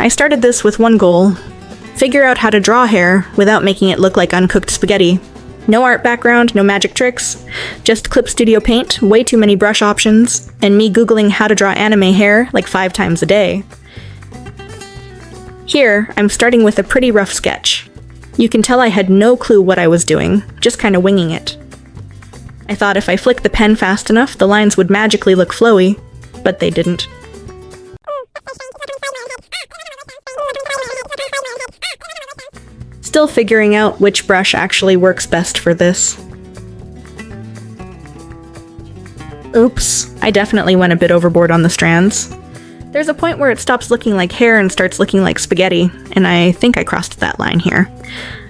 I started this with one goal: figure out how to draw hair without making it look like uncooked spaghetti. No art background, no magic tricks, just Clip Studio Paint, way too many brush options, and me googling how to draw anime hair like 5 times a day. Here, I'm starting with a pretty rough sketch. You can tell I had no clue what I was doing, just kinda winging it. I thought if I flicked the pen fast enough, the lines would magically look flowy, but they didn't. Still figuring out which brush actually works best for this. Oops, I definitely went a bit overboard on the strands. There's a point where it stops looking like hair and starts looking like spaghetti, and I think I crossed that line here.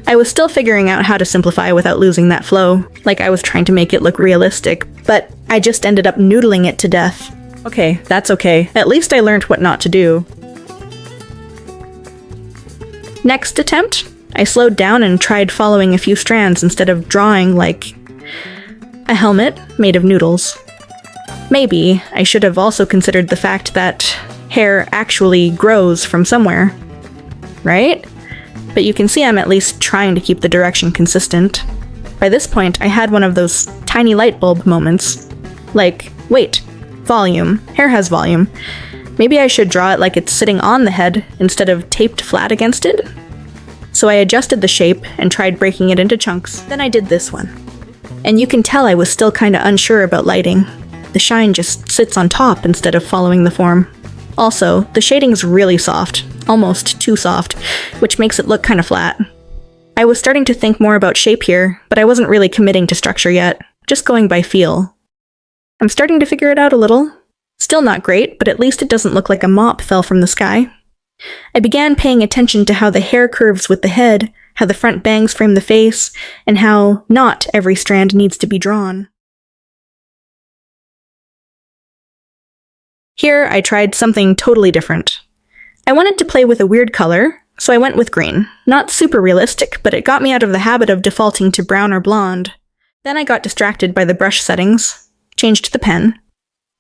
I was still figuring out how to simplify without losing that flow, like I was trying to make it look realistic, but I just ended up noodling it to death. Okay, that's okay. At least I learned what not to do. Next attempt, I slowed down and tried following a few strands instead of drawing like a helmet made of noodles. Maybe I should have also considered the fact that hair actually grows from somewhere, right? But you can see I'm at least trying to keep the direction consistent. By this point, I had one of those tiny light bulb moments. Like, wait, volume. Hair has volume. Maybe I should draw it like it's sitting on the head instead of taped flat against it? So I adjusted the shape and tried breaking it into chunks. Then I did this one. And you can tell I was still kinda unsure about lighting. The shine just sits on top instead of following the form. Also, the shading's really soft, almost too soft, which makes it look kinda flat. I was starting to think more about shape here, but I wasn't really committing to structure yet, just going by feel. I'm starting to figure it out a little. Still not great, but at least it doesn't look like a mop fell from the sky. I began paying attention to how the hair curves with the head, how the front bangs frame the face, and how not every strand needs to be drawn. Here, I tried something totally different. I wanted to play with a weird color, so I went with green. Not super realistic, but it got me out of the habit of defaulting to brown or blonde. Then I got distracted by the brush settings, changed the pen,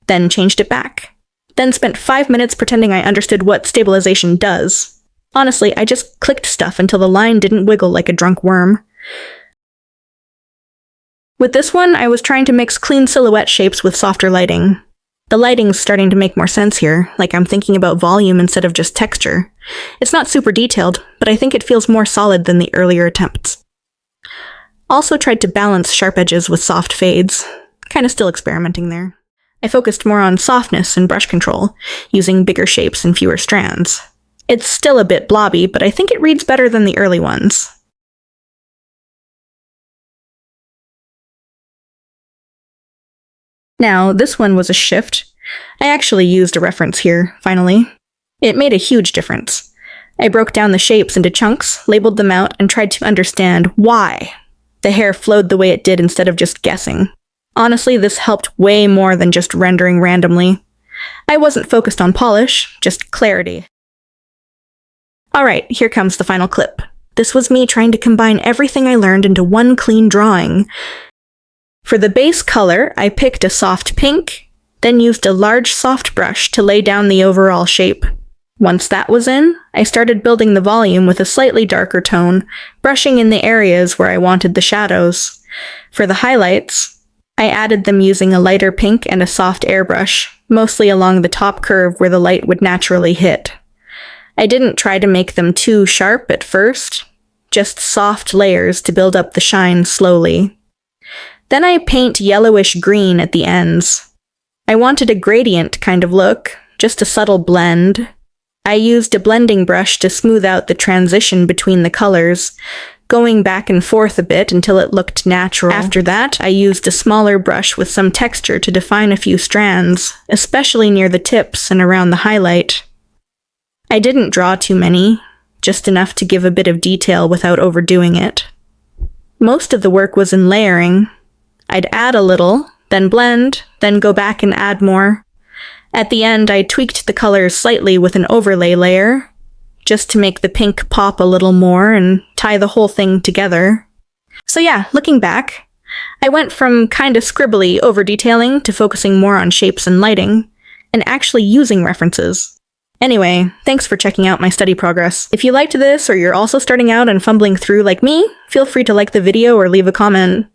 then changed it back. Then spent 5 minutes pretending I understood what stabilization does. Honestly, I just clicked stuff until the line didn't wiggle like a drunk worm. With this one, I was trying to mix clean silhouette shapes with softer lighting. The lighting's starting to make more sense here, like I'm thinking about volume instead of just texture. It's not super detailed, but I think it feels more solid than the earlier attempts. Also tried to balance sharp edges with soft fades. Kinda still experimenting there. I focused more on softness and brush control, using bigger shapes and fewer strands. It's still a bit blobby, but I think it reads better than the early ones. Now, this one was a shift. I actually used a reference here, finally. It made a huge difference. I broke down the shapes into chunks, labeled them out, and tried to understand why the hair flowed the way it did instead of just guessing. Honestly, this helped way more than just rendering randomly. I wasn't focused on polish, just clarity. Alright, here comes the final clip. This was me trying to combine everything I learned into one clean drawing. For the base color, I picked a soft pink, then used a large soft brush to lay down the overall shape. Once that was in, I started building the volume with a slightly darker tone, brushing in the areas where I wanted the shadows. For the highlights, I added them using a lighter pink and a soft airbrush, mostly along the top curve where the light would naturally hit. I didn't try to make them too sharp at first, just soft layers to build up the shine slowly. Then I paint yellowish green at the ends. I wanted a gradient kind of look, just a subtle blend. I used a blending brush to smooth out the transition between the colors, going back and forth a bit until it looked natural. After that, I used a smaller brush with some texture to define a few strands, especially near the tips and around the highlight. I didn't draw too many, just enough to give a bit of detail without overdoing it. Most of the work was in layering. I'd add a little, then blend, then go back and add more. At the end, I tweaked the colors slightly with an overlay layer, just to make the pink pop a little more and tie the whole thing together. So yeah, looking back, I went from kinda scribbly over-detailing to focusing more on shapes and lighting, and actually using references. Anyway, thanks for checking out my study progress. If you liked this or you're also starting out and fumbling through like me, feel free to like the video or leave a comment.